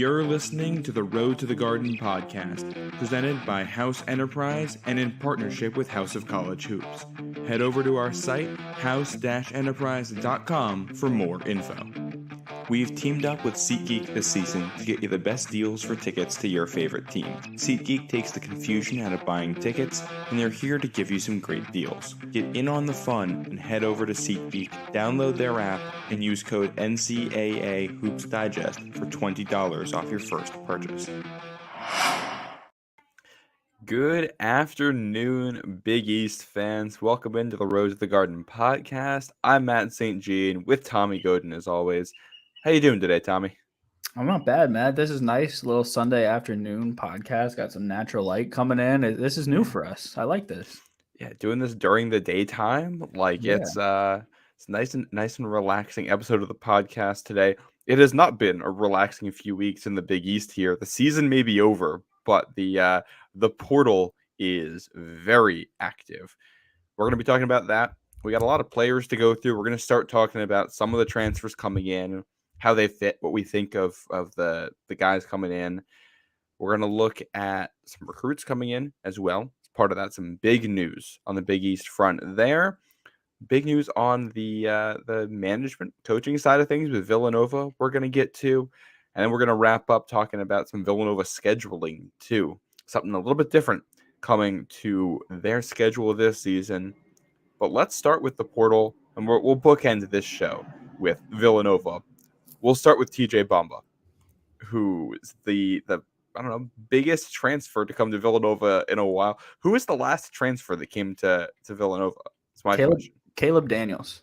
You're listening to the Road to the Garden podcast, presented by House Enterprise and in partnership with House of College Hoops. Head over to our site, house-enterprise.com, for more info. We've teamed up with SeatGeek this season to get you the best deals for tickets to your favorite team. SeatGeek takes the confusion out of buying tickets, and they're here to give you some great deals. Get in on the fun and head over to SeatGeek, download their app, and use code NCAA Hoops Digest for $20 off your first purchase. Good afternoon, Big East fans. Welcome into the Road to the Garden podcast. I'm Matt St. Jean with Tommy Godin as always. How you doing today, Tommy? I'm not bad, Matt. This is nice. Little Sunday afternoon podcast. Got some natural light coming in. This is new for us. I like this. Yeah, doing this during the daytime, it's nice and relaxing episode of the podcast today. It has not been a relaxing few weeks in the Big East here. The season may be over, but the portal is very active. We're going to be talking about that. We got a lot of players to go through. We're going to start talking about some of the transfers coming in, how they fit, what we think of the guys coming in. We're going to look at some recruits coming in as well. As part of that, some big news on the Big East front there. Big news on the management coaching side of things with Villanova we're going to get to. And then we're going to wrap up talking about some Villanova scheduling too. Something a little bit different coming to their schedule this season. But let's start with the portal, and we'll bookend this show with Villanova. We'll start with TJ Bamba, who is the biggest transfer to come to Villanova in a while. Who was the last transfer that came to Villanova? It's my question. Caleb Daniels.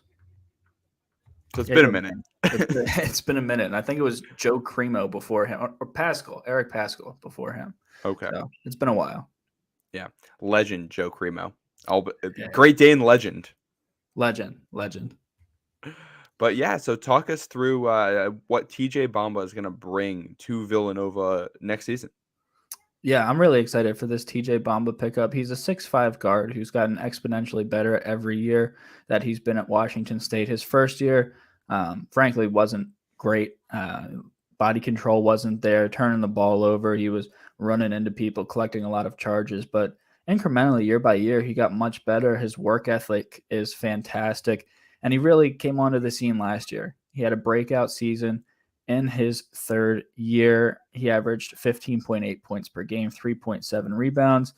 So it's been a minute. It's been a minute. And I think it was Joe Cremo before him, or Eric Pascal before him. Okay. So it's been a while. Yeah. Legend Joe Cremo. Great Dane legend. Legend. But yeah, so talk us through what TJ Bamba is going to bring to Villanova next season. Yeah, I'm really excited for this TJ Bamba pickup. He's a 6'5" guard who's gotten exponentially better every year that he's been at Washington State. His first year, frankly, wasn't great. Body control wasn't there, turning the ball over. He was running into people, collecting a lot of charges. But incrementally, year by year, he got much better. His work ethic is fantastic. And he really came onto the scene last year. He had a breakout season. In his third year, he averaged 15.8 points per game, 3.7 rebounds,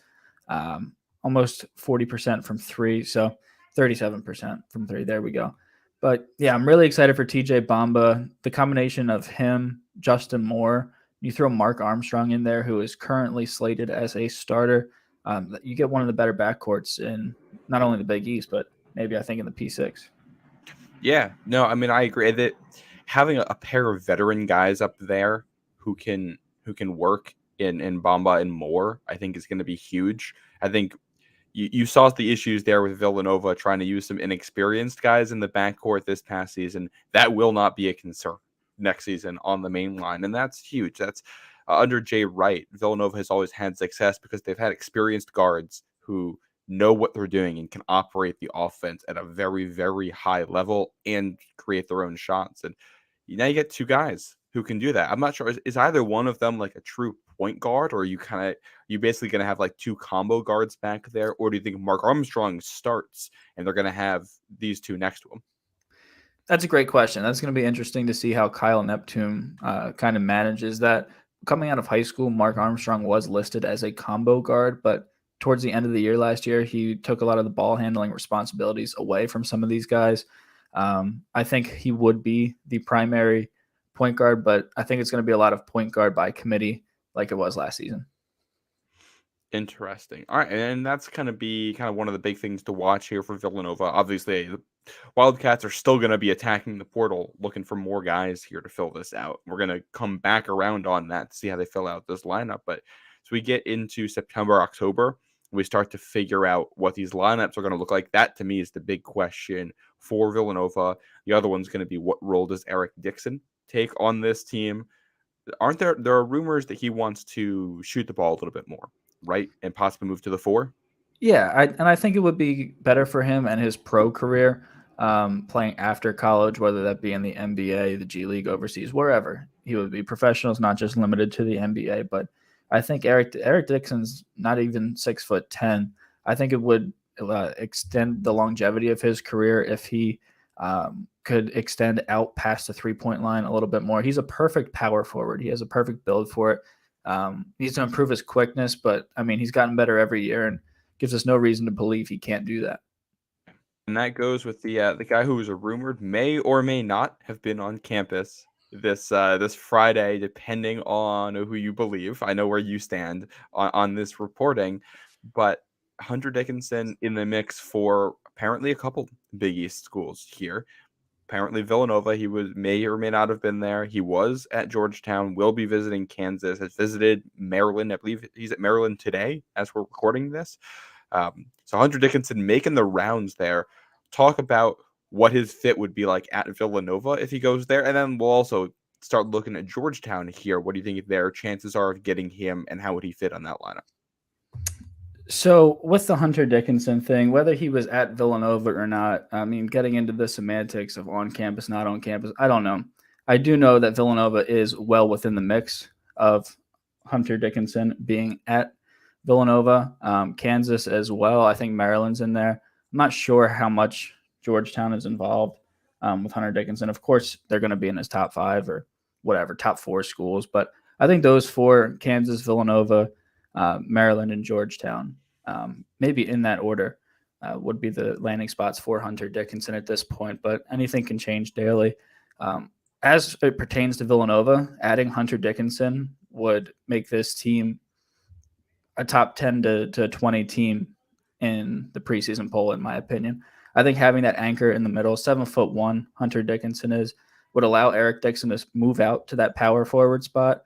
almost 40% from three, so 37% from three. There we go. But yeah, I'm really excited for TJ Bamba. The combination of him, Justin Moore, you throw Mark Armstrong in there, who is currently slated as a starter. You get one of the better backcourts in not only the Big East, but maybe I think in the P6. Yeah, no, I mean, I agree that having a pair of veteran guys up there who can work in Bamba and Moore, I think is going to be huge. I think you saw the issues there with Villanova trying to use some inexperienced guys in the backcourt this past season. That will not be a concern next season on the main line, and that's huge. That's under Jay Wright. Villanova has always had success because they've had experienced guards who know what they're doing and can operate the offense at a very, very high level and create their own shots. And now you get two guys who can do that. I'm not sure. Is either one of them like a true point guard, or are you basically going to have like two combo guards back there? Or do you think Mark Armstrong starts and they're going to have these two next to him? That's a great question. That's going to be interesting to see how Kyle Neptune kind of manages that. Coming out of high school, Mark Armstrong was listed as a combo guard, but towards the end of the year last year, he took a lot of the ball handling responsibilities away from some of these guys. I think he would be the primary point guard, but I think it's going to be a lot of point guard by committee like it was last season. Interesting. All right, and that's going to be kind of one of the big things to watch here for Villanova. Obviously, the Wildcats are still going to be attacking the portal, looking for more guys here to fill this out. We're going to come back around on that to see how they fill out this lineup. But as we get into September, October, we start to figure out what these lineups are going to look like. That, to me, is the big question for Villanova. The other one's going to be, what role does Eric Dixon take on this team? There are rumors that he wants to shoot the ball a little bit more, right? And possibly move to the 4? Yeah, I think it would be better for him and his pro career playing after college, whether that be in the NBA, the G League, overseas, wherever. he would be professional. It's not just limited to the NBA, but I think Eric Dixon's not even 6'10". I think it would extend the longevity of his career if he could extend out past the 3-point line a little bit more. He's a perfect power forward. He has a perfect build for it. He needs to improve his quickness, but I mean, he's gotten better every year and gives us no reason to believe he can't do that. And that goes with the guy who was rumored may or may not have been on campus this Friday, depending on who you believe. I know where you stand on this reporting, but Hunter Dickinson in the mix for apparently a couple Big East schools here. Apparently Villanova, he may or may not have been there. He was at Georgetown, will be visiting Kansas, has visited Maryland. I believe he's at Maryland today as we're recording this. So Hunter Dickinson making the rounds there. Talk about what his fit would be like at Villanova if he goes there. And then we'll also start looking at Georgetown here. What do you think their chances are of getting him, and how would he fit on that lineup? So with the Hunter Dickinson thing, whether he was at Villanova or not, I mean, getting into the semantics of on campus, not on campus, I don't know. I do know that Villanova is well within the mix of Hunter Dickinson being at Villanova, Kansas as well. I think Maryland's in there. I'm not sure how much Georgetown is involved with Hunter Dickinson. Of course, they're going to be in his top 5 or whatever, top 4 schools. But I think those 4, Kansas, Villanova, Maryland, and Georgetown, maybe in that order, would be the landing spots for Hunter Dickinson at this point. But anything can change daily. As it pertains to Villanova, adding Hunter Dickinson would make this team a top 10 to 20 team in the preseason poll, in my opinion. I think having that anchor in the middle, 7'1", Hunter Dickinson would allow Eric Dixon to move out to that power forward spot.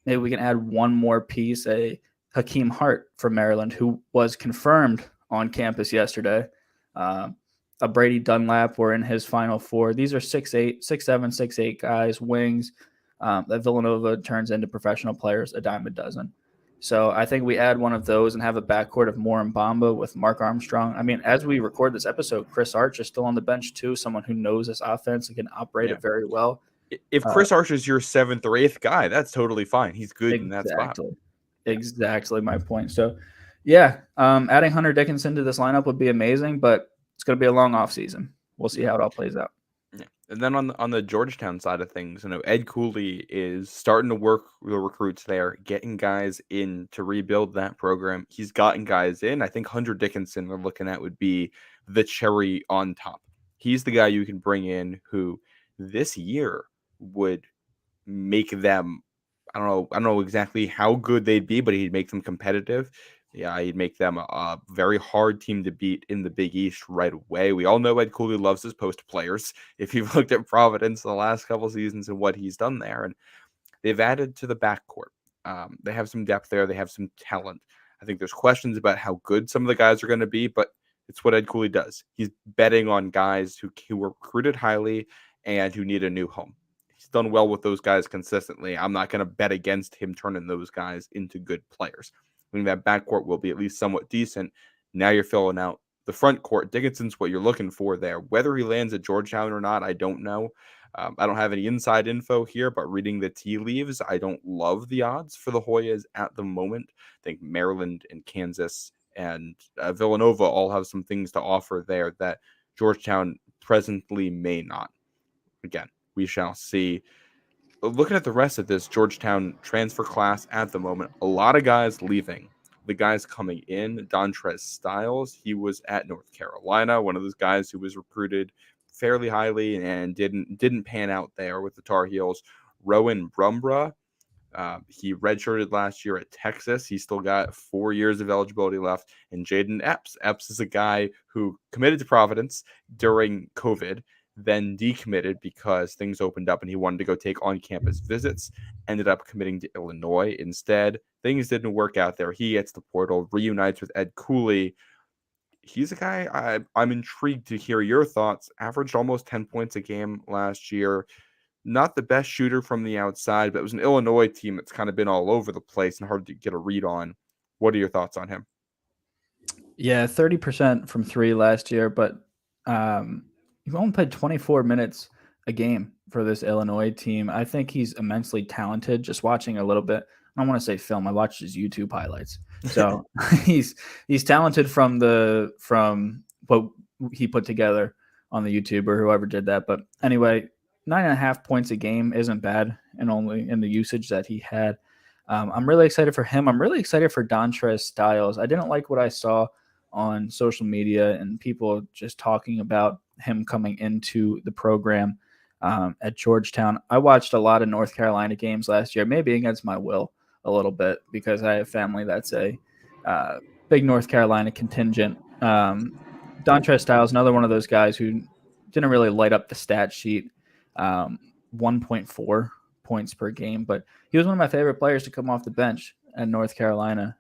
Maybe we can add one more piece, a Hakeem Hart from Maryland, who was confirmed on campus yesterday. A Brady Dunlap were in his Final Four. These are 6'8", 6'7", 6'8" guys, wings, that Villanova turns into professional players a dime a dozen. So I think we add one of those and have a backcourt of Moore and Bamba with Mark Armstrong. I mean, as we record this episode, Chris Arch is still on the bench too, someone who knows this offense and can operate it very well. If Chris Arch is your 7th or 8th guy, that's totally fine. He's good in that spot. Exactly my point. So, yeah, adding Hunter Dickinson to this lineup would be amazing, but it's going to be a long offseason. We'll see how it all plays out. Yeah. And then on the Georgetown side of things, Ed Cooley is starting to work the recruits there, getting guys in to rebuild that program. He's gotten guys in. I think Hunter Dickinson we're looking at would be the cherry on top. He's the guy you can bring in who this year would make them, I don't know exactly how good they'd be, but he'd make them competitive. Yeah, he'd make them a very hard team to beat in the Big East right away. We all know Ed Cooley loves his post players. If you've looked at Providence the last couple seasons and what he's done there, and they've added to the backcourt. They have some depth there. They have some talent. I think there's questions about how good some of the guys are going to be, but it's what Ed Cooley does. He's betting on guys who were recruited highly and who need a new home. He's done well with those guys consistently. I'm not going to bet against him turning those guys into good players. I think that backcourt will be at least somewhat decent. Now you're filling out the front court. Dickinson's what you're looking for there. Whether he lands at Georgetown or not, I don't know. I don't have any inside info here, but reading the tea leaves, I don't love the odds for the Hoyas at the moment. I think Maryland and Kansas and Villanova all have some things to offer there that Georgetown presently may not. Again, we shall see. Looking at the rest of this Georgetown transfer class at the moment, a lot of guys leaving. The guys coming in, Dontrez Styles, he was at North Carolina, one of those guys who was recruited fairly highly and didn't pan out there with the Tar Heels. Rowan Brumbra, he redshirted last year at Texas. He's still got 4 years of eligibility left. And Jaden Epps. Epps is a guy who committed to Providence during COVID, then decommitted because things opened up and he wanted to go take on-campus visits, ended up committing to Illinois instead. Things didn't work out there. He hits the portal, reunites with Ed Cooley. He's a guy I'm intrigued to hear your thoughts. Averaged almost 10 points a game last year. Not the best shooter from the outside, but it was an Illinois team that's kind of been all over the place and hard to get a read on. What are your thoughts on him? Yeah, 30% from 3 last year, but he only played 24 minutes a game for this Illinois team. I think he's immensely talented. Just watching a little bit, I don't want to say film. I watched his YouTube highlights. So he's talented from what he put together on the YouTube or whoever did that. But anyway, 9.5 points a game isn't bad, and only in the usage that he had. I'm really excited for him. I'm really excited for Dontrez Styles. I didn't like what I saw on social media and people just talking about him coming into the program at Georgetown. I watched a lot of North Carolina games last year, maybe against my will a little bit because I have family that's a big North Carolina contingent. Dontrez Styles, another one of those guys who didn't really light up the stat sheet. 1.4 points per game, but he was one of my favorite players to come off the bench at North Carolina.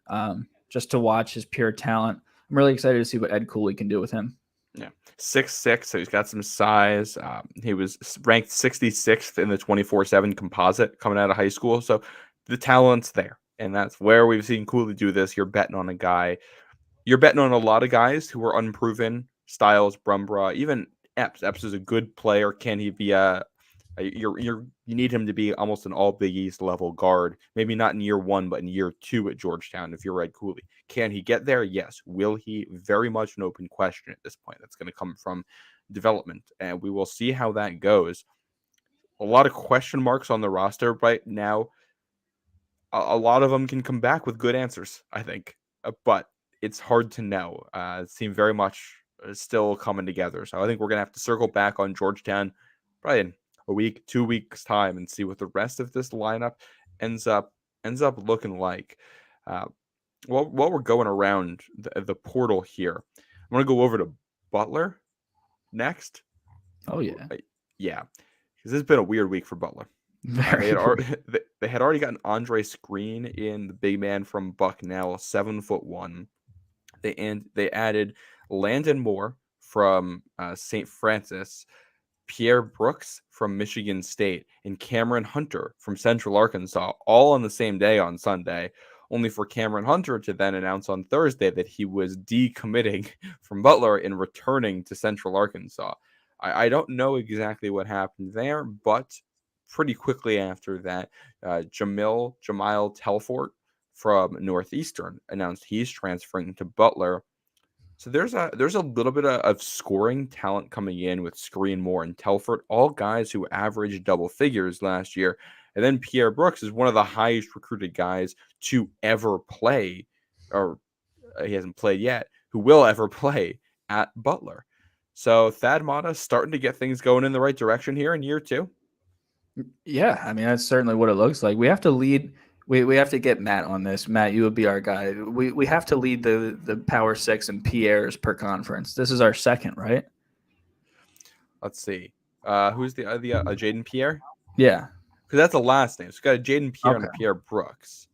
Just to watch his pure talent. I'm really excited to see what Ed Cooley can do with him. Yeah, 6'6", so he's got some size. He was ranked 66th in the 24/7 composite coming out of high school, so the talent's there, and that's where we've seen Cooley do this. You're betting on a guy. You're betting on a lot of guys who are unproven. Styles, Brumbra, even Epps. Epps is a good player. Can he be you need him to be almost an all Big East level guard. Maybe not in year 1, but in year 2 at Georgetown if you're Ed Cooley. Can he get there? Yes. Will he? Very much an open question at this point. That's going to come from development, and we will see how that goes. A lot of question marks on the roster right now. A lot of them can come back with good answers, I think, but it's hard to know. It seems very much still coming together. So I think we're going to have to circle back on Georgetown probably in a week, 2 weeks time and see what the rest of this lineup ends up looking like. While we're going around the portal here, I'm going to go over to Butler next. Oh, yeah. Yeah, because this has been a weird week for Butler. They had already gotten Andre Screen in, the big man from Bucknell, 7'1". They added Landon Moore from St. Francis, Pierre Brooks from Michigan State, and Cameron Hunter from Central Arkansas, all on the same day on Sunday, only for Cameron Hunter to then announce on Thursday that he was decommitting from Butler and returning to Central Arkansas. I don't know exactly what happened there, but pretty quickly after that, Jamil Telfort from Northeastern announced he's transferring to Butler. So there's a little bit of scoring talent coming in with Screen, Moore, and Telfort, all guys who averaged double figures last year. And then Pierre Brooks is one of the highest recruited guys to ever play, or he hasn't played yet, who will ever play at Butler. So Thad Matta starting to get things going in the right direction here in year 2. Yeah, I mean that's certainly what it looks like. We have to lead. We have to get Matt on this. Matt, you would be our guy. We have to lead the Power Six and PRs per conference. This is our second, right? Let's see. Who's the Jaden Pierre? Yeah, because that's a last name. So we got a Jaden Pierre and a Okay. Pierre Brooks.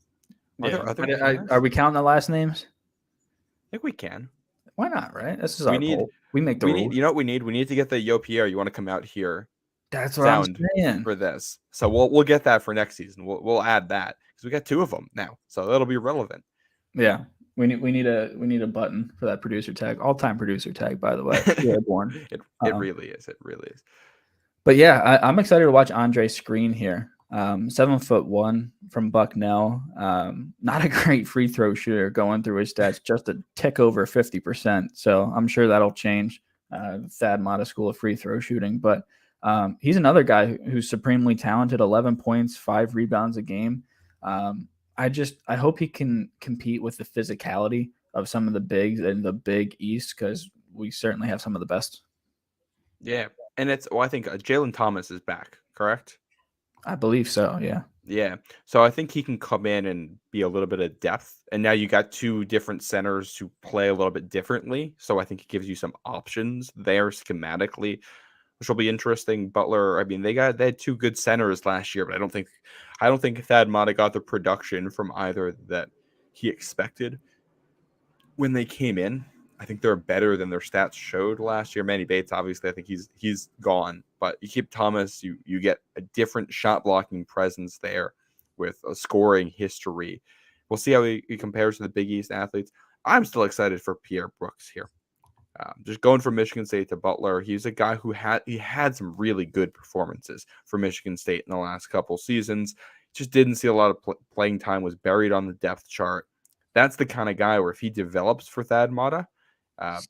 Are Yeah. there other Pierres? Are we counting the last names? I think we can. Why not? Right. This is We our need. poll. We make the We rules. need. You know what we need? We need to get the Yo Pierre. You want to come out here? That's what Sound I'm saying. for this. So we'll get that for next season. We'll add that because we got 2 of them now. So that'll be relevant. Yeah. We need a button for that producer tag. All time producer tag, by the way. Airborne. it really is. It really is. But yeah, I'm excited to watch Andre Screen here. 7'1" from Bucknell. Not a great free throw shooter going through his stats, just a tick over 50%. So I'm sure that'll change. Thad Matta School of Free Throw Shooting. But he's another guy who's supremely talented, 11 points, 5 rebounds a game. I hope he can compete with the physicality of some of the bigs in the Big East because we certainly have some of the best. Yeah. And I think Jalen Thomas is back, correct? I believe so, yeah. Yeah. So I think he can come in and be a little bit of depth. And now you got 2 different centers who play a little bit differently. So I think it gives you some options there schematically, which will be interesting. Butler, I mean, they had 2 good centers last year, but I don't think Thad Matta got the production from either that he expected when they came in. I think they're better than their stats showed last year. Manny Bates, obviously, I think he's gone. But you keep Thomas, you get a different shot blocking presence there with a scoring history. We'll see how he compares to the Big East athletes. I'm still excited for Pierre Brooks here. Just going from Michigan State to Butler, he's a guy who had some really good performances for Michigan State in the last couple seasons. Just didn't see a lot of playing time, was buried on the depth chart. That's the kind of guy where if he develops for Thad Matta, uh,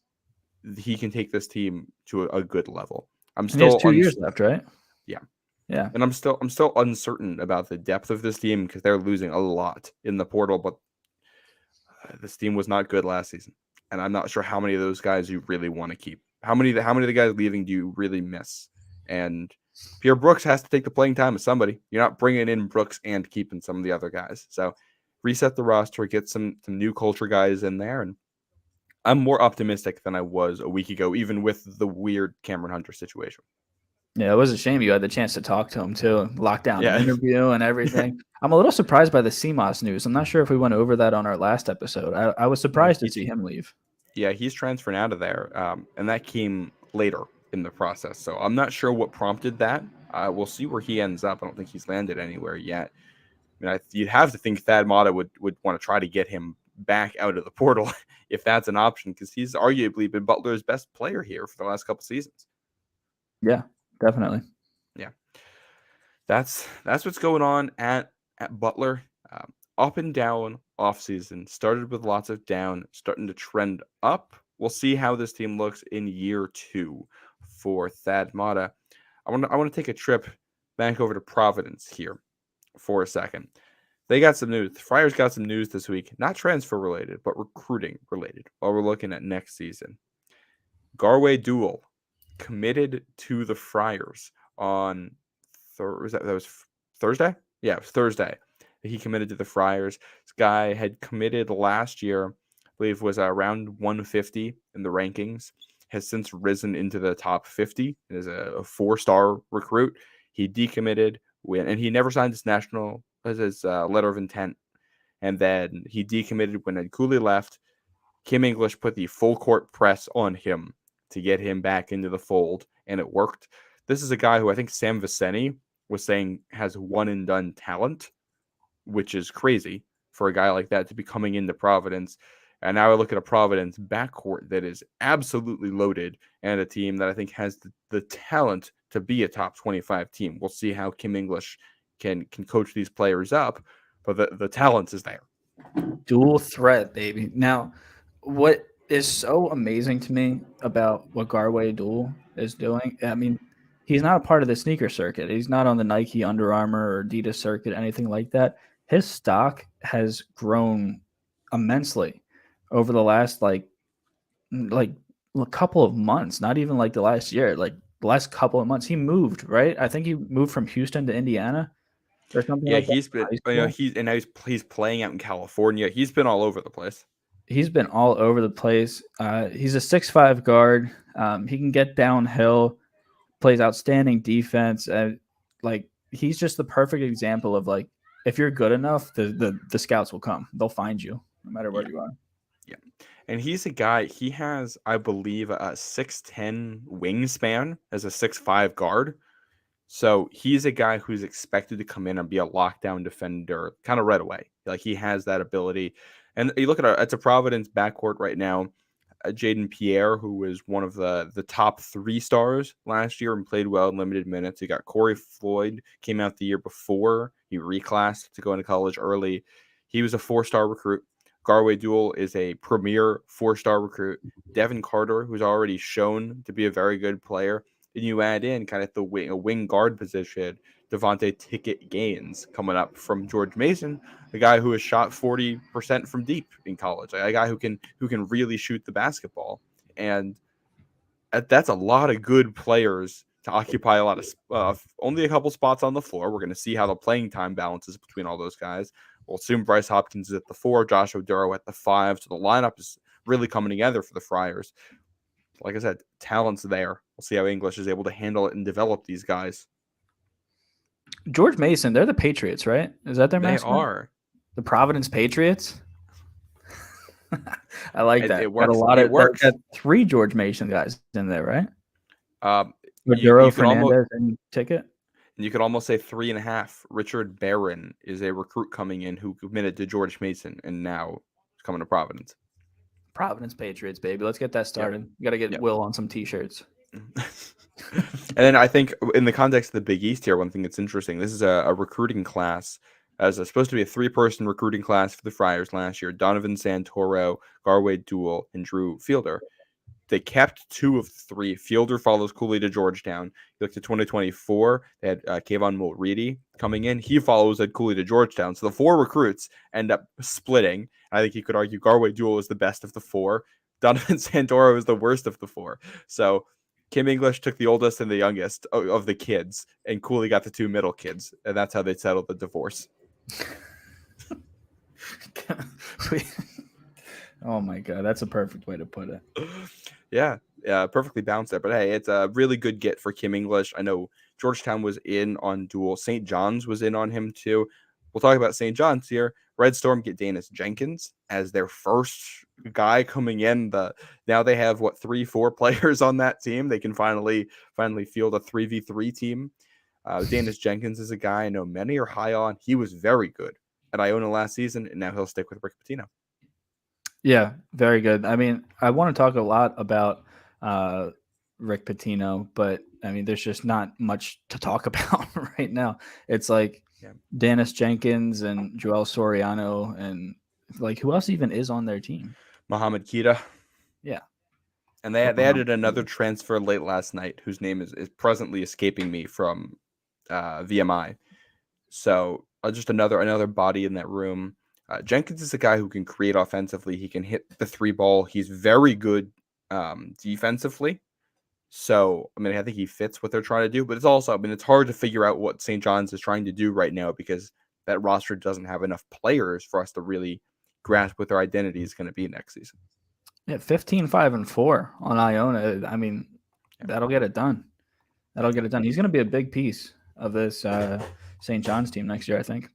he can take this team to a good level. I'm And he has still 2 years left, right? yeah, Yeah. and I'm still uncertain about the depth of this team because they're losing a lot in the portal, but this team was not good last season, and I'm not sure how many of those guys you really want to keep. How many of the guys leaving do you really miss? And Pierre Brooks has to take the playing time of somebody. You're not bringing in Brooks and keeping some of the other guys. So reset the roster, get some new culture guys in there, and I'm more optimistic than I was a week ago, even with the weird Cameron Hunter situation. Yeah, it was a shame you had the chance to talk to him too, lock down an Yeah. interview and everything. I'm a little surprised by the CMOS news. I'm not sure if we went over that on our last episode. I was surprised to see him leave. Yeah, he's transferring out of there, and that came later in the process. So I'm not sure what prompted that. We'll see where he ends up. I don't think he's landed anywhere yet. I mean, you'd have to think Thad Matta would want to try to get him back out of the portal if that's an option, because he's arguably been Butler's best player here for the last couple seasons. Yeah, definitely. Yeah, that's what's going on at Butler. Up and down offseason. Started with lots of down, starting to trend up. We'll see how this team looks in year 2 for Thad Matta. I want to take a trip back over to Providence here for a second. They got some news. The Friars got some news this week, not transfer related, but recruiting related. While we're looking at next season, Garway Duel committed to the Friars on that was Thursday. Yeah, it was Thursday. He committed to the Friars. This guy had committed last year, I believe was around 150 in the rankings. Has since risen into the top 50 as a 4-star recruit. He decommitted and he never signed his letter of intent. And then he decommitted when Ed Cooley left. Kim English put the full court press on him to get him back into the fold, and it worked. This is a guy who I think Sam Viceni was saying has one and done talent, which is crazy for a guy like that to be coming into Providence. And now I look at a Providence backcourt that is absolutely loaded and a team that I think has the talent to be a top 25 team. We'll see how Kim English can coach these players up, but the talent is there. Dual threat, baby. Now, what is so amazing to me about what Garway Duel is doing, I mean, he's not a part of the sneaker circuit. He's not on the Nike, Under Armour, or Adidas circuit, anything like that. His stock has grown immensely over the last like a couple of months, not even like the last year, like the last couple of months. He moved, right? I think he moved from Houston to Indiana or something Yeah, like that. he's been he's playing out in California. He's been all over the place. He's been all over the place. He's a 6'5" guard. He can get downhill, plays outstanding defense. Like he's just the perfect example of like if you're good enough, the scouts will come. They'll find you no matter where you are. Yeah. And he's a guy, he has, I believe, a 6'10 wingspan as a 6'5 guard. So he's a guy who's expected to come in and be a lockdown defender kind of right away. Like he has that ability. And you look at it's a Providence backcourt right now. Jaden Pierre, who was one of the top 3 stars last year and played well in limited minutes. You got Corey Floyd, came out the year before. He reclassed to go into college early. He was a 4-star recruit. Garway Duel is a premier 4-star recruit. Devin Carter, who's already shown to be a very good player. And you add in kind of the wing guard position, Devontae Ticket Gaines coming up from George Mason, a guy who has shot 40% from deep in college, a guy who can really shoot the basketball. And that's a lot of good players to occupy a lot of only a couple spots on the floor. We're going to see how the playing time balances between all those guys. We'll assume Bryce Hopkins is at the 4, Josh Oduro at the 5. So the lineup is really coming together for the Friars. Like I said, talent's there. We'll see how English is able to handle it and develop these guys. George Mason, they're the Patriots, right? Is that their mascot? They are. The Providence Patriots? I like that. It works. Got a lot it works. Got 3 George Mason guys in there, right? Maduro, Fernandez, and Ticket. You could almost say 3.5. Richard Barron is a recruit coming in who committed to George Mason and now is coming to Providence. Providence Patriots, baby. Let's get that Yep. started. We got to get Yep. Will on some t-shirts. And then I think in the context of the Big East here, one thing that's interesting, this is a recruiting class, as supposed to be a 3-person recruiting class for the Friars last year. Donovan Santoro, Garway Duell, and Drew Fielder. They kept 2 of 3. Fielder follows Cooley to Georgetown. You look to 2024, they had Kayvon Mulready coming in. He follows Ed Cooley to Georgetown. So the 4 recruits end up splitting. I think you could argue Garway Duell is the best of the 4. Donovan Santoro is the worst of the 4. So Kim English took the oldest and the youngest of the kids, and Cooley got the 2 middle kids. And that's how they settled the divorce. Oh my God, that's a perfect way to put it. Yeah, perfectly balanced there. But hey, it's a really good get for Kim English. I know Georgetown was in on Duell. St. John's was in on him too. We'll talk about St. John's here. Red Storm get Danis Jenkins as their first guy coming in. Now they have 3-4 players on that team. They can finally field a 3v3 team. Danis Jenkins is a guy I know many are high on. He was very good at Iona last season, and now he'll stick with Rick Pitino. Yeah, very good. I mean, I want to talk a lot about Rick Pitino, but I mean, there's just not much to talk about right now. It's like Danis Jenkins and Joel Soriano, and like who else even is on their team? Mohamed Kita. Yeah. And they added another transfer late last night whose name is presently escaping me from VMI. So just another body in that room. Jenkins is a guy who can create offensively. He can hit the 3 ball. He's very good defensively. So, I mean, I think he fits what they're trying to do. But it's also, I mean, it's hard to figure out what St. John's is trying to do right now because that roster doesn't have enough players for us to really grasp what their identity is going to be next season. Yeah, 15-5-4 on Iona. I mean, that'll get it done. That'll get it done. He's going to be a big piece of this St. John's team next year, I think.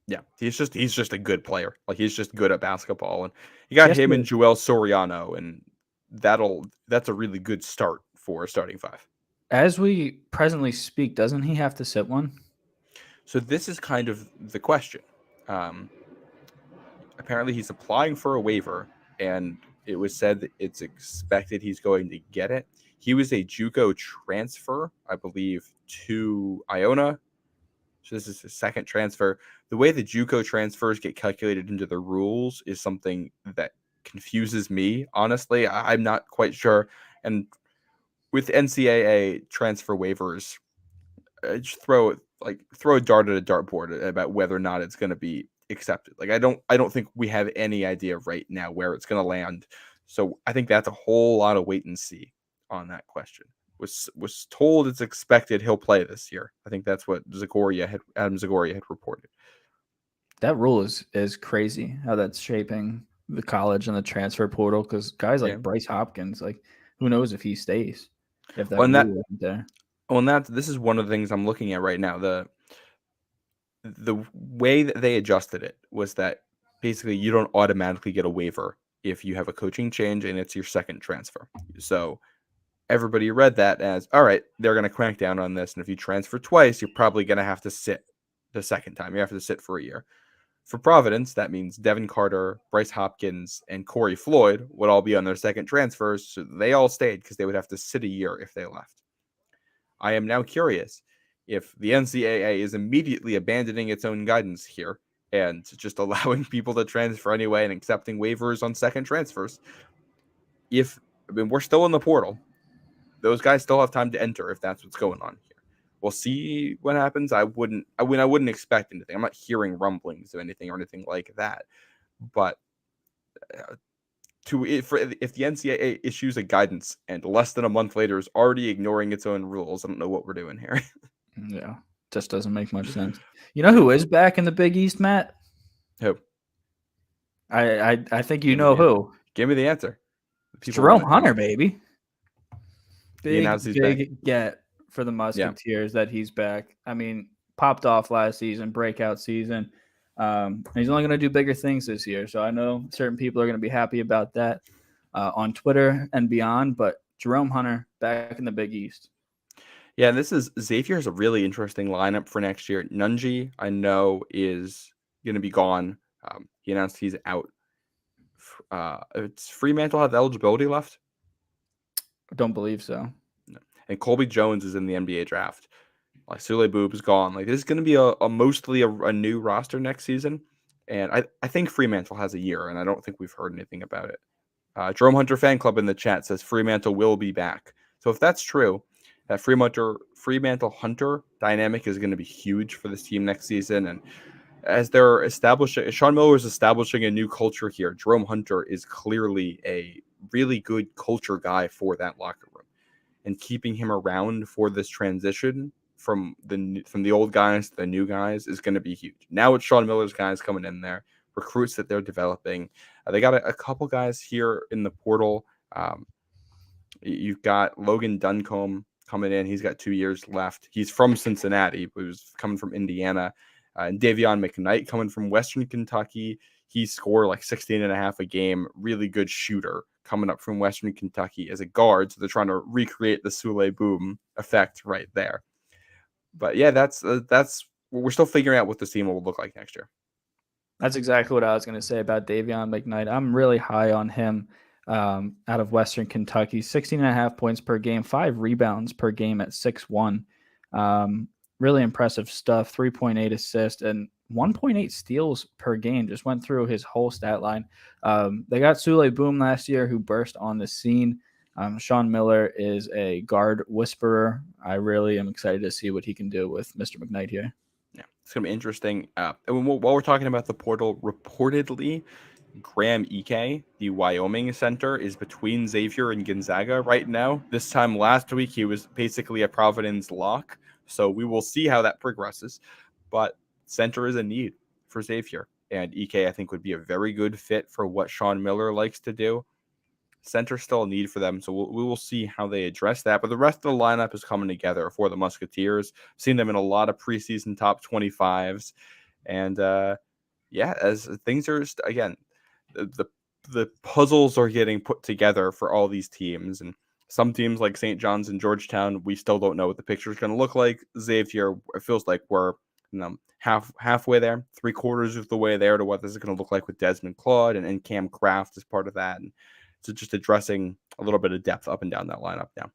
Yeah, he's just a good player. Like he's just good at basketball, and you got him and Joel Soriano, and that's a really good start for a starting 5. As we presently speak, doesn't he have to sit one? So this is kind of the question. Apparently, he's applying for a waiver, and it was said that it's expected he's going to get it. He was a JUCO transfer, I believe, to Iona. So this is his second transfer. The way the JUCO transfers get calculated into the rules is something that confuses me. Honestly, I'm not quite sure. And with NCAA transfer waivers, just throw a dart at a dartboard about whether or not it's going to be accepted. Like I don't think we have any idea right now where it's going to land. So I think that's a whole lot of wait and see on that question. Was told it's expected he'll play this year. I think that's what Adam Zagoria had reported. That rule is crazy how that's shaping the college and the transfer portal because guys like Bryce Hopkins, like who knows if he stays if that rule isn't there. This is one of the things I'm looking at right now. The way that they adjusted it was that basically you don't automatically get a waiver if you have a coaching change and it's your second transfer. So everybody read that as, all right, they're going to crank down on this. And if you transfer twice, you're probably going to have to sit the second time. You have to sit for a year. For Providence, that means Devin Carter, Bryce Hopkins, and Corey Floyd would all be on their second transfers. So they all stayed because they would have to sit a year if they left. I am now curious if the NCAA is immediately abandoning its own guidance here and just allowing people to transfer anyway and accepting waivers on second transfers. We're still in the portal. Those guys still have time to enter if that's what's going on here. We'll see what happens. I wouldn't expect anything. I'm not hearing rumblings of anything or anything like that. But if the NCAA issues a guidance and less than a month later is already ignoring its own rules, I don't know what we're doing here. Yeah, just doesn't make much sense. You know who is back in the Big East, Matt? Who? I think you know who. Give me the answer. Jerome Hunter, baby. Big get for the Musketeers that he's back. I mean, popped off last season, breakout season. He's only going to do bigger things this year. So I know certain people are going to be happy about that on Twitter and beyond. But Jerome Hunter back in the Big East. Yeah, and Xavier is a really interesting lineup for next year. Nunji, I know, is going to be gone. He announced he's out It's Fremantle have eligibility left. I don't believe so. No. And Colby Jones is in the NBA draft. Like Sule Boob's gone. Like this is going to be a mostly a new roster next season, and I think Fremantle has a year, and I don't think we've heard anything about it. Jerome Hunter fan club in the chat says Fremantle will be back. So if that's true, that Fremantle Hunter dynamic is going to be huge for this team next season. And as they're establishing, Sean Miller is establishing a new culture here. Jerome Hunter is clearly a really good culture guy for that locker room, and keeping him around for this transition from the old guys to the new guys is going to be huge. Now it's Sean Miller's guys coming in there, recruits that they're developing. They got a couple guys here in the portal. You've got Logan Duncombe coming in. He's got 2 years left. He's from Cincinnati, but he was coming from Indiana. And Davion McKnight coming from Western Kentucky. He scored like 16 and a half a game. Really good shooter coming up from Western Kentucky as a guard. So they're trying to recreate the Sule Boom effect right there. But yeah, that's we're still figuring out what this team will look like next year. That's exactly what I was going to say about Davion McKnight. I'm really high on him out of Western Kentucky. 16 and a half points per game, 5 rebounds per game at 6'1". Really impressive stuff. 3.8 assists and 1.8 steals per game. Just went through his whole stat line. They got Sule Boom last year, who burst on the scene. Sean Miller is a guard whisperer. I really am excited to see what he can do with Mr. McKnight here. Yeah, it's going to be interesting. And while we're talking about the portal, reportedly, Graham Ike, the Wyoming center, is between Xavier and Gonzaga right now. This time last week, he was basically a Providence lock. So we will see how that progresses. But center is a need for Xavier. And Ike, I think, would be a very good fit for what Sean Miller likes to do. Center still a need for them, so we will see how they address that. But the rest of the lineup is coming together for the Musketeers. Seen them in a lot of preseason top 25s, and yeah, as things are again, the puzzles are getting put together for all these teams, and some teams like St. John's and Georgetown, we still don't know what the picture is going to look like. Xavier, it feels like we're halfway there, 3/4 of the way there to what this is going to look like with Desmond Claude and Cam Kraft as part of that. And so just addressing a little bit of depth up and down that lineup now.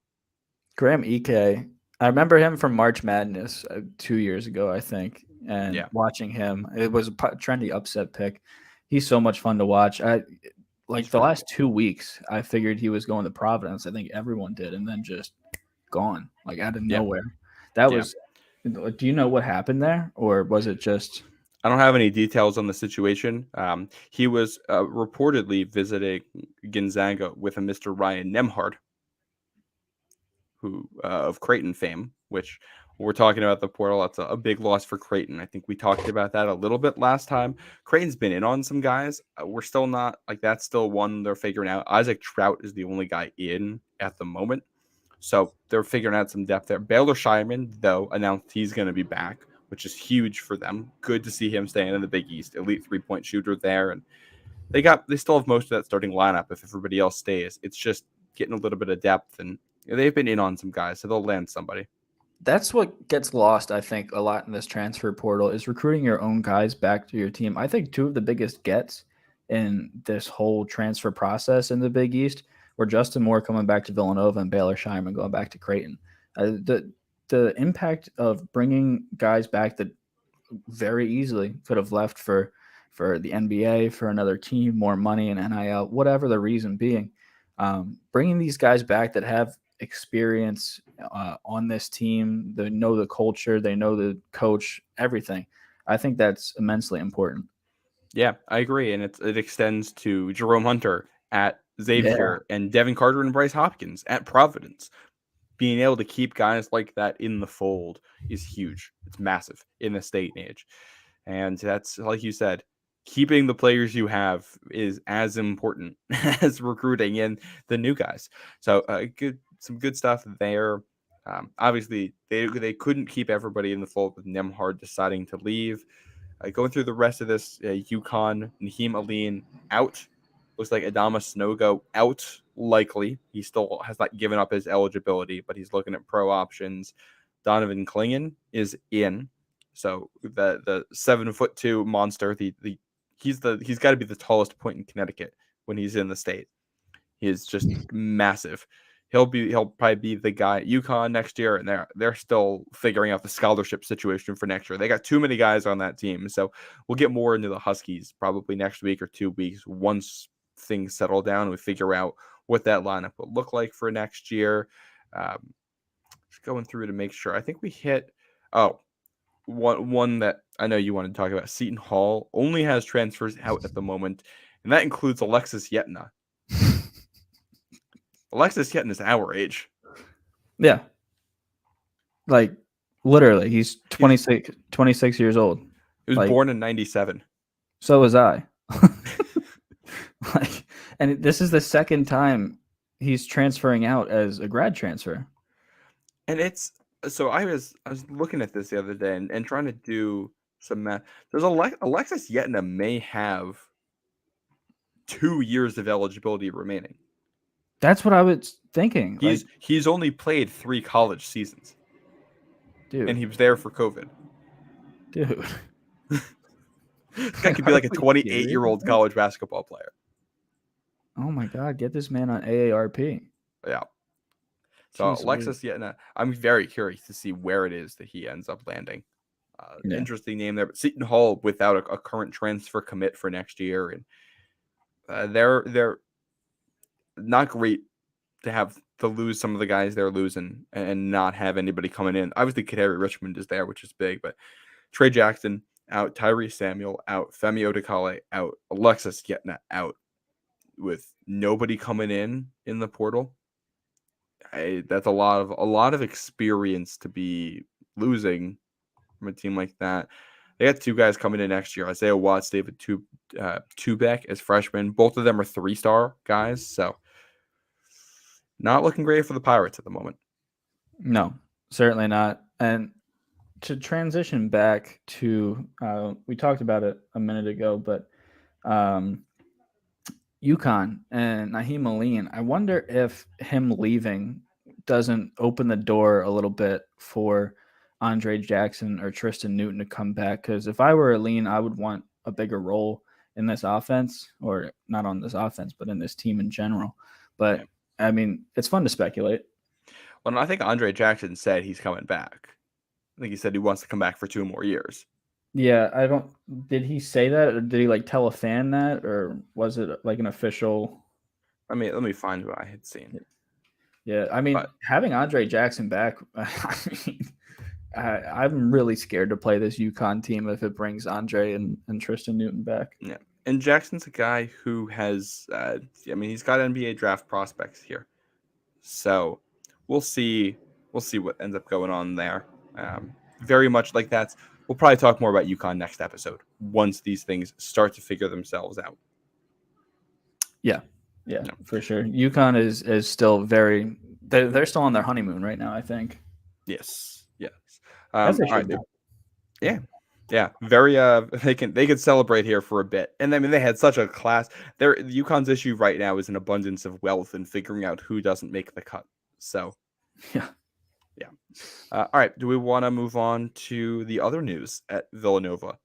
Graham Ike, I remember him from March Madness 2 years ago, I think, and watching him, it was a trendy upset pick. He's so much fun to watch. Like the last 2 weeks, I figured he was going to Providence. I think everyone did, and then just gone, like out of nowhere. That was. Do you know what happened there, or was it just? I don't have any details on the situation. He was reportedly visiting Gonzaga with a Mr. Ryan Nemhard, who of Creighton fame, which we're talking about the portal. That's a big loss for Creighton. I think we talked about that a little bit last time. Creighton's been in on some guys. We're still not like that's still one they're figuring out. Isaac Trout is the only guy in at the moment. So they're figuring out some depth there. Baylor Shireman, though, announced he's going to be back, which is huge for them. Good to see him staying in the Big East. Elite 3-point shooter there. And they still have most of that starting lineup if everybody else stays. It's just getting a little bit of depth, and they've been in on some guys, so they'll land somebody. That's what gets lost, I think, a lot in this transfer portal is recruiting your own guys back to your team. I think 2 of the biggest gets in this whole transfer process in the Big East were Justin Moore coming back to Villanova and Baylor Shireman going back to Creighton. The impact of bringing guys back that very easily could have left for the NBA, for another team, more money and NIL, whatever the reason being, bringing these guys back that have experience on this team, they know the culture, they know the coach, everything. I think that's immensely important. Yeah, I agree, and it extends to Jerome Hunter at Xavier and Devin Carter and Bryce Hopkins at Providence. Being able to keep guys like that in the fold is huge. It's massive in this day and age. And that's, like you said, keeping the players you have is as important as recruiting in the new guys. So some good stuff there. Obviously, they couldn't keep everybody in the fold with Nemhard deciding to leave. Going through the rest of this, UConn, Naheem Aline out. Looks like Adama Snogo out, likely. He still has not given up his eligibility, but he's looking at pro options. Donovan Clingan is in. So the 7'2" monster, he's got to be the tallest point in Connecticut when he's in the state. He is just massive. He'll probably be the guy at UConn next year, and they're still figuring out the scholarship situation for next year. They got too many guys on that team, so we'll get more into the Huskies probably next week or 2 weeks once things settle down and we figure out what that lineup will look like for next year. Just going through to make sure. I think we hit. Oh, one that I know you wanted to talk about. Seton Hall only has transfers out at the moment, and that includes Alexis Yetna. Alexis Yetna is our age. Yeah. Like, literally, he's 26 years old. He was born in 97. So was I. And this is the second time he's transferring out as a grad transfer. And it's so I was looking at this the other day and trying to do some math. There's Alexis Yetna may have 2 years of eligibility remaining. That's what I was thinking. He's only played 3 college seasons. Dude. And he was there for COVID. Dude. This guy could be like a 28-year-old college basketball player. Oh my God, get this man on AARP. Yeah. So Alexis Yetna, I'm very curious to see where it is that he ends up landing. Interesting name there, but Seton Hall without a current transfer commit for next year, and they're not great to lose some of the guys they're losing and not have anybody coming in. Obviously, Kaderi Richmond is there, which is big, but Trey Jackson out, Tyrese Samuel out, Femi Odekale out, Alexis Yetna out, with nobody coming in the portal. That's a lot of experience to be losing from a team like that. They got 2 guys coming in next year: Isaiah Watts, David Tubeck as freshmen. Both of them are 3-star guys, so not looking great for the Pirates at the moment. No, certainly not. And to transition back to, we talked about it a minute ago, but UConn and Naheem Aline, I wonder if him leaving doesn't open the door a little bit for Andre Jackson or Tristan Newton to come back. Because if I were Aline, I would want a bigger role in this offense, or not on this offense, but in this team in general. But, I mean, it's fun to speculate. Well, I think Andre Jackson said he's coming back. I think he said he wants to come back for 2 more years. Yeah, did he say that, or did he tell a fan that, or was it like an official? I mean, let me find what I had seen. Yeah, I mean, having Andre Jackson back, I'm really scared to play this UConn team if it brings Andre and Tristan Newton back. Yeah, and Jackson's a guy who has, he's got NBA draft prospects here, so we'll see what ends up going on there. Very much like that. We'll probably talk more about UConn next episode once these things start to figure themselves out. Yeah, for sure. UConn is still they're still on their honeymoon right now, I think. Yes. As they should be. Yeah. Very. They could celebrate here for a bit, and I mean they had such a class. UConn's issue right now is an abundance of wealth and figuring out who doesn't make the cut. So. Yeah. All right. Do we want to move on to the other news at Villanova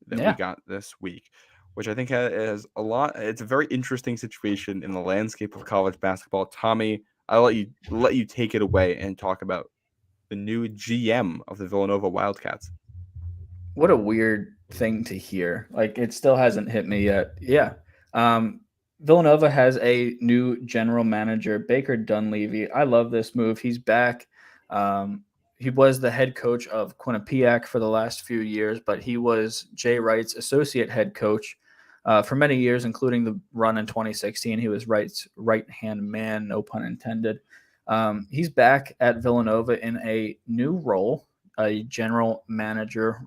that we got this week, which I think has a lot? It's a very interesting situation in the landscape of college basketball. Tommy, I'll let you take it away and talk about the new GM of the Villanova Wildcats. What a weird thing to hear. It still hasn't hit me yet. Yeah. Villanova has a new general manager, Baker Dunleavy. I love this move. He's back. He was the head coach of Quinnipiac for the last few years, but he was Jay Wright's associate head coach for many years, including the run in 2016. He was Wright's right-hand man, no pun intended. He's back at Villanova in a new role, a general managerial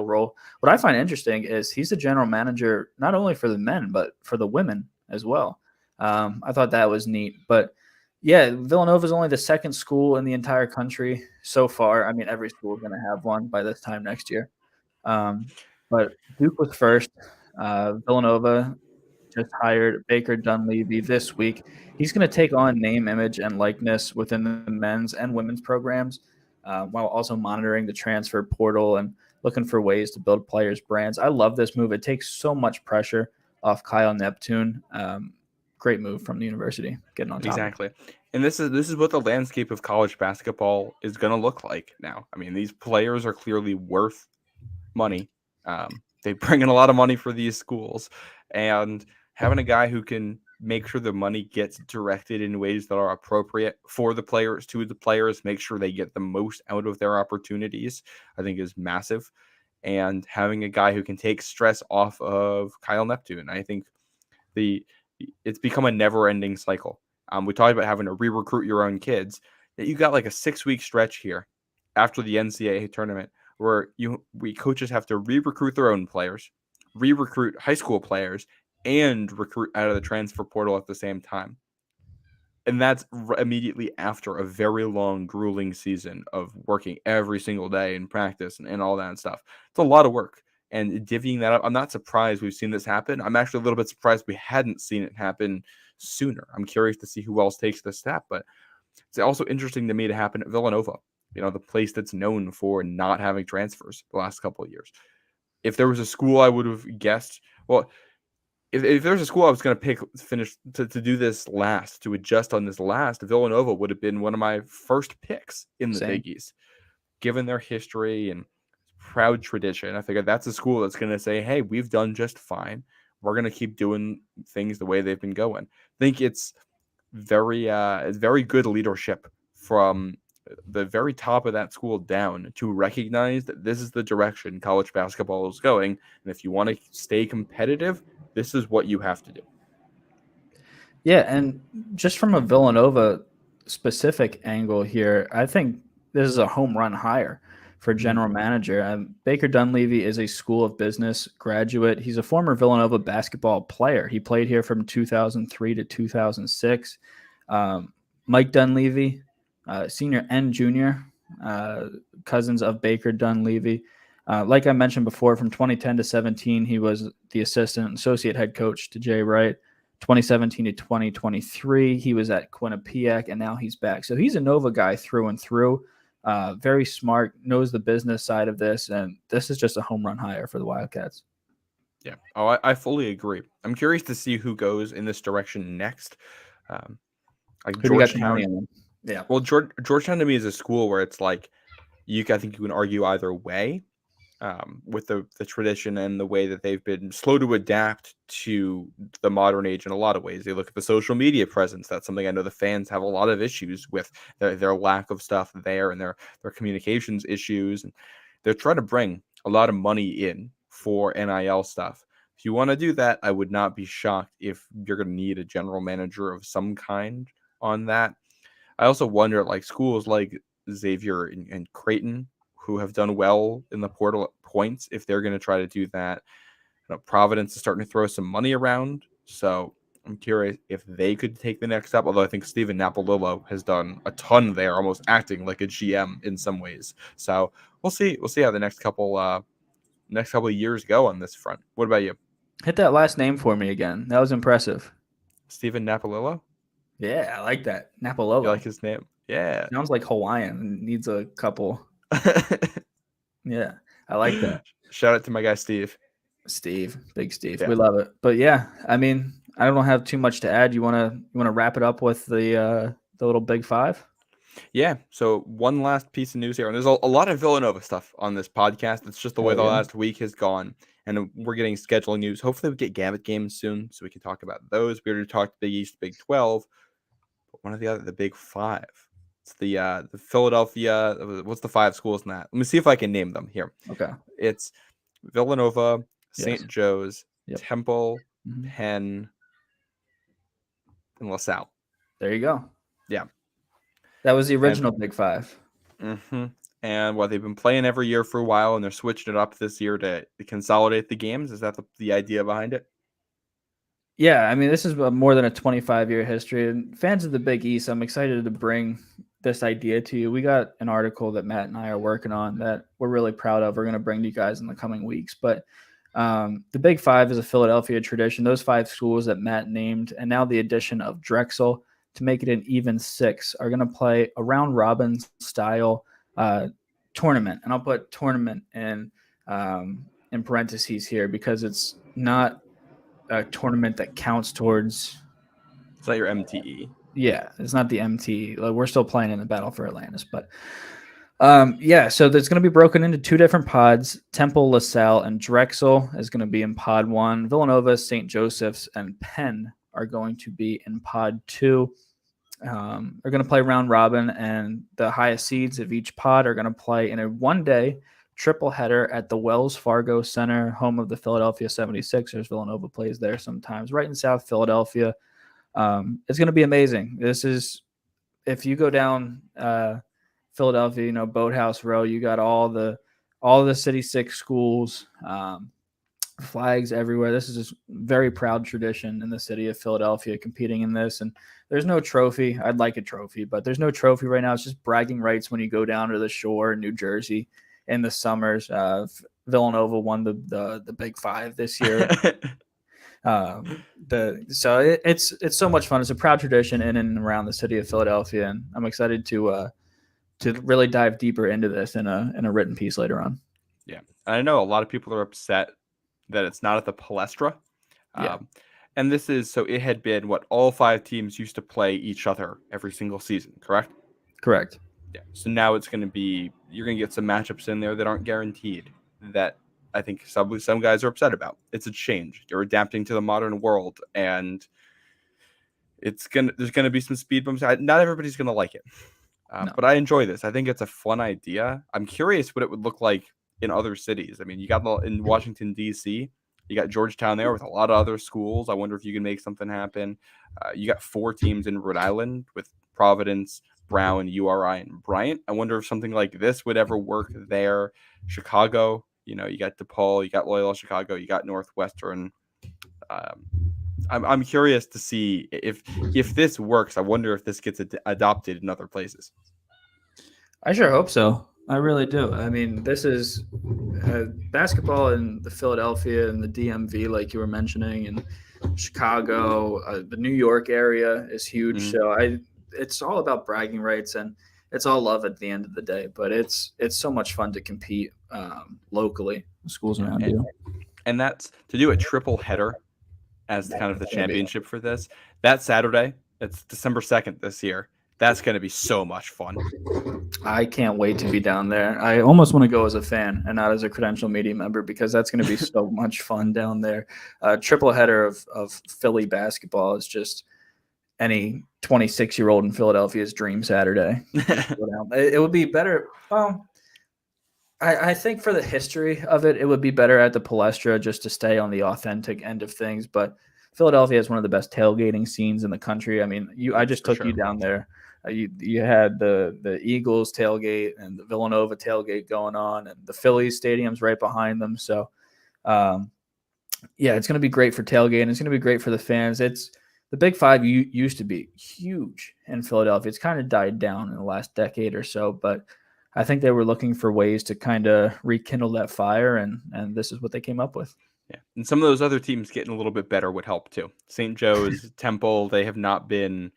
role. What I find interesting is he's the general manager not only for the men, but for the women as well. I thought that was neat. But yeah, Villanova is only the second school in the entire country so far. I mean, every school is going to have one by this time next year. But Duke was first. Villanova just hired Baker Dunleavy this week. He's going to take on name, image, and likeness within the men's and women's programs, while also monitoring the transfer portal and looking for ways to build players' brands. I love this move. It takes so much pressure off Kyle Neptune. Great move from the university, getting on top of it. Exactly. And this is what the landscape of college basketball is going to look like now. I mean, these players are clearly worth money. They bring in a lot of money for these schools, and having a guy who can make sure the money gets directed in ways that are appropriate for the players, to the players, make sure they get the most out of their opportunities, I think is massive. And having a guy who can take stress off of Kyle Neptune, I think the it's become a never-ending cycle. We talked about having to re-recruit your own kids. You got like a 6-week stretch here after the NCAA tournament where we coaches have to re-recruit their own players, re-recruit high school players, and recruit out of the transfer portal at the same time. And that's immediately after a very long, grueling season of working every single day in practice and all that stuff. It's a lot of work. And divvying that up, I'm not surprised we've seen this happen. I'm actually a little bit surprised we hadn't seen it happen sooner. I'm curious to see who else takes the step, but it's also interesting to me to happen at Villanova, the place that's known for not having transfers the last couple of years. If there was a school I would have guessed, well, if there's a school I was going to pick to do this last, to adjust on this last, Villanova would have been one of my first picks in the Big East, given their history and proud tradition. I figured that's a school that's going to say, hey, we've done just fine. We're going to keep doing things the way they've been going. I think it's very good leadership from the very top of that school down to recognize that this is the direction college basketball is going. And if you want to stay competitive, this is what you have to do. Yeah, and just from a Villanova specific angle here, I think this is a home run hire for general manager. Baker Dunleavy is a School of Business graduate. He's a former Villanova basketball player. He played here from 2003 to 2006. Mike Dunleavy, senior and junior, cousins of Baker Dunleavy. Like I mentioned before, from 2010 to 17, he was the associate head coach to Jay Wright. 2017 to 2023, he was at Quinnipiac, and now he's back. So he's a Nova guy through and through. Very smart, knows the business side of this, and this is just a home run hire for the Wildcats. Yeah. Oh, I fully agree. I'm curious to see who goes in this direction next. Like Georgetown. Yeah. Well, Georgetown to me is a school where it's like I think you can argue either way. With the tradition and the way that they've been slow to adapt to the modern age in a lot of ways. They look at the social media presence. That's something I know the fans have a lot of issues with, their lack of stuff there and their communications issues. And they're trying to bring a lot of money in for NIL stuff. If you want to do that, I would not be shocked if you're going to need a general manager of some kind on that. I also wonder, like schools like Xavier and Creighton, who have done well in the portal at points, if they're going to try to do that. Providence is starting to throw some money around, so I'm curious if they could take the next step, although I think Steven Napolillo has done a ton there, almost acting like a GM in some ways. So we'll see how the next couple of years go on this front. What about you? Hit that last name for me again. That was impressive. Steven Napolillo? Yeah, I like that. Napolillo. You like his name? Yeah. Sounds like Hawaiian. Needs a couple. Yeah, I like that. Shout out to my guy Steve. Big Steve. Yeah. We love it. But yeah, I mean, I don't have too much to add. You want to wrap it up with the little Big Five? Yeah. So one last piece of news here, and there's a lot of Villanova stuff on this podcast. It's just the way the last week has gone, and we're getting scheduling news. Hopefully, we get Gavitt games soon, so we can talk about those. We already talked Big East, Big 12, but one of the Big Five. It's the Philadelphia. What's the 5 schools in that? Let me see if I can name them here. Okay. It's Villanova, St. Joe's, Temple, Penn, and LaSalle. There you go. Yeah. That was the original Big Five. Mm-hmm. And they've been playing every year for a while, and they're switching it up this year to consolidate the games. Is that the idea behind it? Yeah, I mean, this is more than a 25-year history. And fans of the Big East, I'm excited to bring this idea to you. We got an article that Matt and I are working on that we're really proud of. We're going to bring to you guys in the coming weeks. But the Big Five is a Philadelphia tradition. Those 5 schools that Matt named, and now the addition of Drexel to make it an even 6, are going to play a round-robin style tournament. And I'll put tournament in parentheses here because it's not a tournament that counts towards. It's not your MTE. Yeah, it's not the MT. Like, we're still playing in the Battle for Atlantis, but yeah. So there's going to be broken into 2 different pods. Temple, LaSalle, and Drexel is going to be in Pod 1. Villanova, St. Joseph's, and Penn are going to be in Pod 2. They're going to play round robin, and the highest seeds of each pod are going to play in a 1-day triple header at the Wells Fargo Center, home of the Philadelphia 76ers. Villanova plays there sometimes, right in South Philadelphia. It's going to be amazing. This is, if you go down Philadelphia, Boathouse Row, you got all the City 6 schools, flags everywhere. This is just very proud tradition in the city of Philadelphia competing in this. And there's no trophy. I'd like a trophy, but there's no trophy right now. It's just bragging rights when you go down to the shore in New Jersey in the summers. Villanova won the Big Five this year. It's so much fun. It's a proud tradition in and around the city of Philadelphia, and I'm excited to really dive deeper into this in a written piece later on. Yeah, I know a lot of people are upset that it's not at the Palestra. Yeah. And this is, so it had been what all 5 teams used to play each other every single season, correct? Correct. Yeah. So now it's going to be, you're going to get some matchups in there that aren't guaranteed, that I think some guys are upset about. It's a change. You're adapting to the modern world, and there's going to be some speed bumps. Not everybody's going to like it. No. But I enjoy this. I think it's a fun idea. I'm curious what it would look like in other cities. I mean, you got in Washington, D.C., you got Georgetown there with a lot of other schools. I wonder if you can make something happen. You got 4 teams in Rhode Island with Providence, Brown, URI, and Bryant. I wonder if something like this would ever work there. Chicago, you got DePaul, you got Loyola Chicago, you got Northwestern. I'm curious to see if this works. I wonder if this gets adopted in other places. I sure hope so. I really do. I mean, this is basketball in the Philadelphia and the DMV, like you were mentioning, and Chicago, the New York area is huge. Mm-hmm. So it's all about bragging rights, and it's all love at the end of the day. But it's so much fun to compete locally, schools around you. And that's to do a triple header as kind of the championship for this. That Saturday, it's December 2nd this year. That's going to be so much fun. I can't wait to be down there. I almost want to go as a fan and not as a credential media member, because that's going to be so much fun down there. Triple header of Philly basketball is just any 26-year-old in Philadelphia's dream Saturday. It would be better. I think for the history of it, it would be better at the Palestra just to stay on the authentic end of things. But Philadelphia has one of the best tailgating scenes in the country. I mean, I just took you down there. You had the Eagles tailgate and the Villanova tailgate going on, and the Phillies stadium's right behind them. So, yeah, it's going to be great for tailgating. It's going to be great for the fans. It's the Big Five used to be huge in Philadelphia. It's kind of died down in the last decade or so, but I think they were looking for ways to kind of rekindle that fire, and this is what they came up with. Yeah, and some of those other teams getting a little bit better would help too. St. Joe's, Temple, they have not been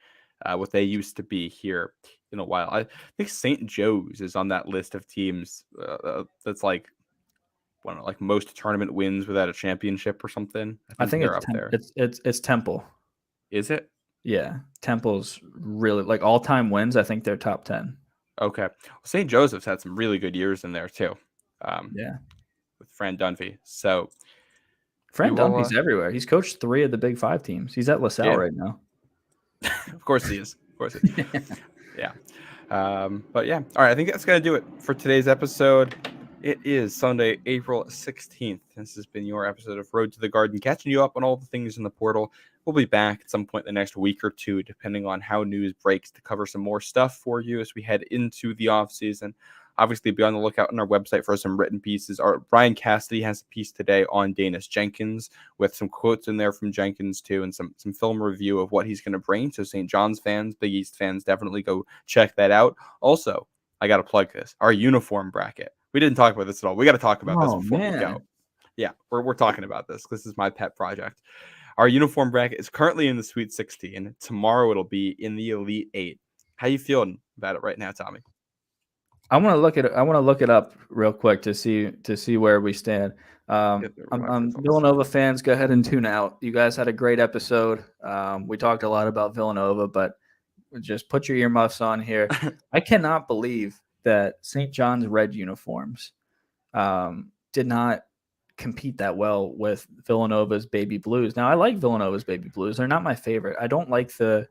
what they used to be here in a while. I think St. Joe's is on that list of teams that's like, I don't know, like most tournament wins without a championship or something. I think they're it's up there. It's Temple. Is it? Yeah, Temple's really, like, all-time wins. I think they're top 10. Okay. Well, St. Joseph's had some really good years in there too. Yeah. With Fran Dunphy. So Fran Dunphy's everywhere. He's coached 3 of the Big Five teams. He's at LaSalle right now. Of course he is. Of course he is. Yeah. But yeah. All right. I think that's going to do it for today's episode. It is Sunday, April 16th. This has been your episode of Road to the Garden, catching you up on all the things in the portal. We'll be back at some point in the next week or 2, depending on how news breaks, to cover some more stuff for you as we head into the off season. Obviously, be on the lookout on our website for some written pieces. Brian Cassidy has a piece today on Danis Jenkins with some quotes in there from Jenkins too, and some film review of what he's going to bring. So St. John's fans, Big East fans, definitely go check that out. Also, I got to plug this, our uniform bracket. We didn't talk about this at all. We got to talk about this before we go. Yeah, we're talking about this. This is my pet project. Our uniform bracket is currently in the Sweet 16. Tomorrow it'll be in the Elite 8. How you feeling about it right now, Tommy? I want to look at it. I want to look it up real quick to see where we stand. Get the I'm results. Villanova fans. Go ahead and tune out. You guys had a great episode. We talked a lot about Villanova, but just put your earmuffs on here. I cannot believe that St. John's red uniforms did not compete that well with Villanova's baby blues. Now I like Villanova's baby blues. They're not my favorite. I don't like the.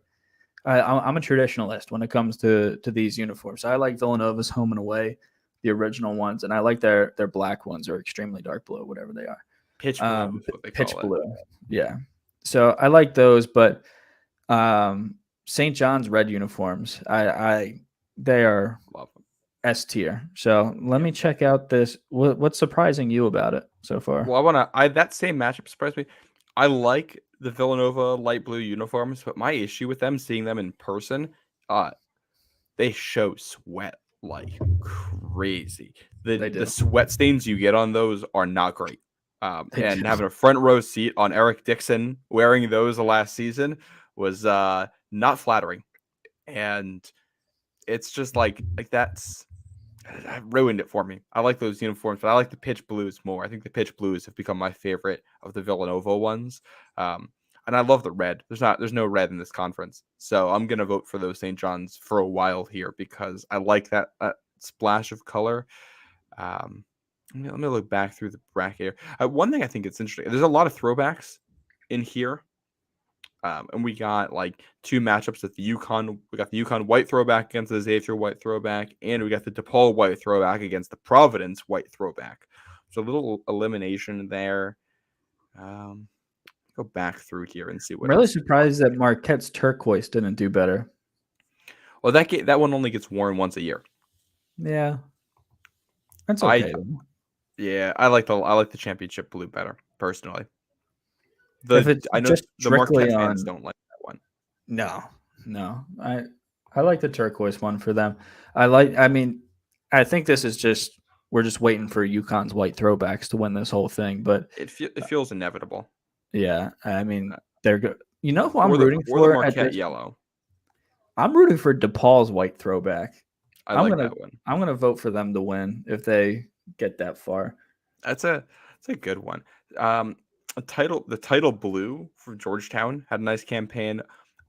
I'm a traditionalist when it comes to these uniforms. I like Villanova's home and away, the original ones, and I like their black ones or extremely dark blue, whatever they are. Pitch blue is what they Pitch call it. blue, yeah. So I like those, but St. John's red uniforms, they are Love them. S tier. So let me check out this. What's surprising you about it so far? Well, that same matchup surprised me. I like the Villanova light blue uniforms, but my issue with them, seeing them in person, they show sweat like crazy. The sweat stains you get on those are not great. And having a front row seat on Eric Dixon wearing those last season was not flattering. And it's just like that's ruined it for me. I like those uniforms, but I like the pitch blues more. I think the pitch blues have become my favorite of the Villanova ones. And I love the red. There's no red in this conference. So I'm gonna vote for those St. John's for a while here because I like that splash of color. Let me look back through the bracket here. One thing I think it's interesting. There's a lot of throwbacks in here. And we got like two matchups at the UConn. We got the UConn white throwback against the Xavier white throwback, and we got the DePaul white throwback against the Providence white throwback. So a little elimination there. Go back through here and see what. I'm really surprised that Marquette's turquoise didn't do better. Well, that one only gets worn once a year. Yeah, that's okay. I like the championship blue better personally. I know the Marquette fans don't like that one. No. I like the turquoise one for them. I think this is just we're just waiting for UConn's white throwbacks to win this whole thing, but it feels inevitable. Yeah, I mean they're good. You know who I'm rooting for? The Marquette yellow. I'm rooting for DePaul's white throwback. I like that one. I'm gonna vote for them to win if they get that far. That's a good one. The title blue for Georgetown had a nice campaign.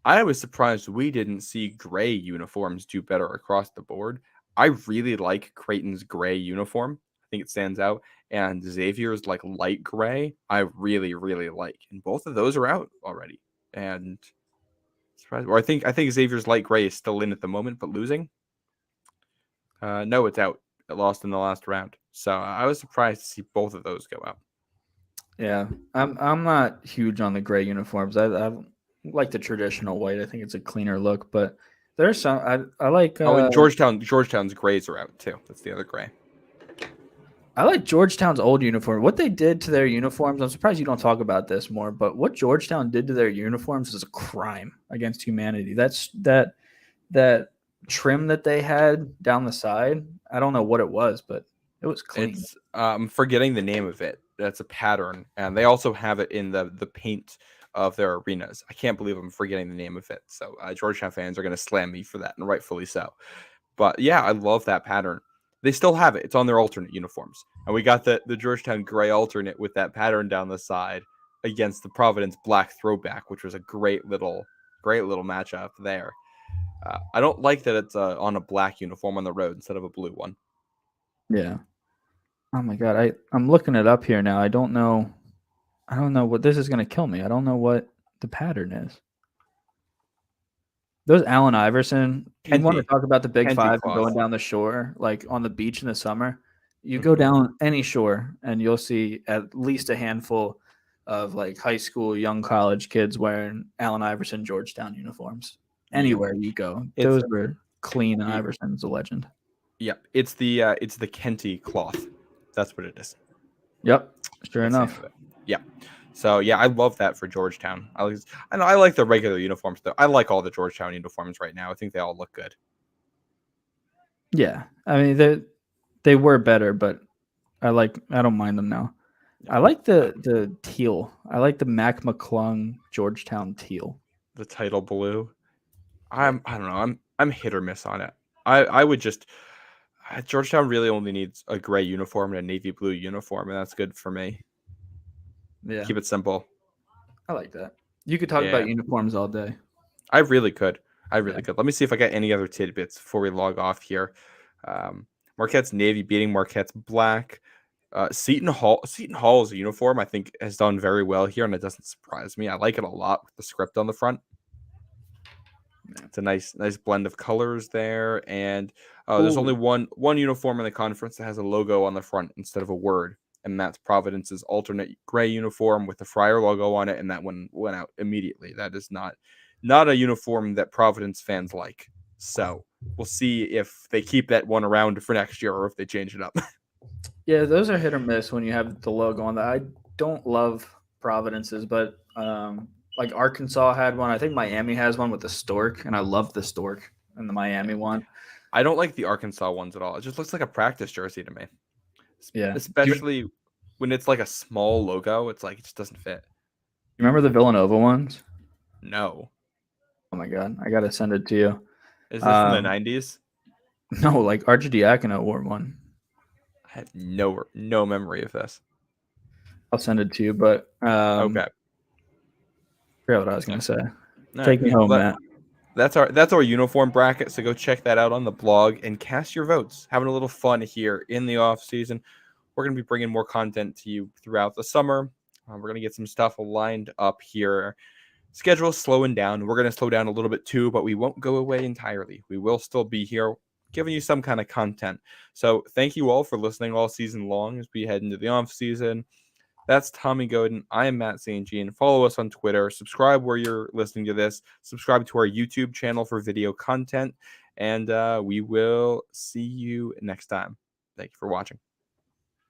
I was surprised we didn't see gray uniforms do better across the board. I really like Creighton's gray uniform. I think it stands out. And Xavier's like light gray. I really, really like. And both of those are out already. And I think Xavier's light gray is still in at the moment, but losing. No, it's out. It lost in the last round. So I was surprised to see both of those go out. Yeah, I'm not huge on the gray uniforms. I like the traditional white. I think it's a cleaner look, but there's some I like. And Georgetown's grays are out too. That's the other gray. I like Georgetown's old uniform. What they did to their uniforms, I'm surprised you don't talk about this more, but what Georgetown did to their uniforms is a crime against humanity. That's that trim that they had down the side. I don't know what it was, but it was clean. I'm forgetting the name of it. That's a pattern, and they also have it in the paint of their arenas. I can't believe I'm forgetting the name of it. So Georgetown fans are going to slam me for that, and rightfully so. But yeah, I love that pattern. They still have it. It's on their alternate uniforms, and we got the Georgetown gray alternate with that pattern down the side against the Providence black throwback, which was a great little matchup there. I don't like that it's on a black uniform on the road instead of a blue one. Yeah. Oh my god, I'm looking it up here now. I don't know what this is going to kill me. I don't know what the pattern is. Those Allen Iverson. You want to talk about the Big Five and going down the shore, like on the beach in the summer? You go down any shore and you'll see at least a handful of like high school, young college kids wearing Allen Iverson Georgetown uniforms. Anywhere you go, those were clean. Iverson's a legend. Yeah, it's the Kenty cloth. That's what it is. Yep, sure enough. Yeah. So yeah, I love that for Georgetown. I like the regular uniforms though. I like all the Georgetown uniforms right now. I think they all look good. Yeah, I mean they were better, but I don't mind them now. Yeah. I like the teal. I like the Mac McClung Georgetown teal. The title blue. I don't know. I'm hit or miss on it. I would just Georgetown really only needs a gray uniform and a navy blue uniform, and that's good for me. Yeah, Keep it simple. I like that. You could talk Yeah, about uniforms all day. I really could. I Yeah. really could. Let me see if I got any other tidbits before we log off here. Marquette's navy beating Marquette's black. Seton Hall's uniform, I think, has done very well here, and it doesn't surprise me. I like it a lot with the script on the front. Yeah. It's a nice blend of colors there, and there's only Ooh. one uniform in the conference that has a logo on the front instead of a word, and that's Providence's alternate gray uniform with the Friar logo on it, and that one went out immediately. That is not a uniform that Providence fans like. So we'll see if they keep that one around for next year or if they change it up. Yeah, those are hit or miss when you have the logo on that. I don't love Providence's, but like Arkansas had one. I think Miami has one with the stork, and I love the stork and the Miami one. I don't like the Arkansas ones at all. It just looks like a practice jersey to me. Yeah. Do Especially when it's like a small logo, it's like it just doesn't fit. you remember the Villanova ones? No. Oh my god, I gotta send it to you. Is this from the 90s? No, like Archidiakono wore one. I have no memory of this. I'll send it to you, but Okay. I forgot what I was gonna say. All Take right. me home, Well, Matt. that's our uniform bracket. So go check that out on the blog and cast your votes. Having a little fun here in the off season. We're going to be bringing more content to you throughout the summer. We're going to get some stuff lined up here. Schedule's slowing down. We're going to slow down a little bit too, but we won't go away entirely. We will still be here giving you some kind of content. So thank you all for listening all season long as we head into the off season. That's Tommy Godin. I am Matt St. Jean. Follow us on Twitter. Subscribe where you're listening to this. Subscribe to our YouTube channel for video content. And we will see you next time. Thank you for watching.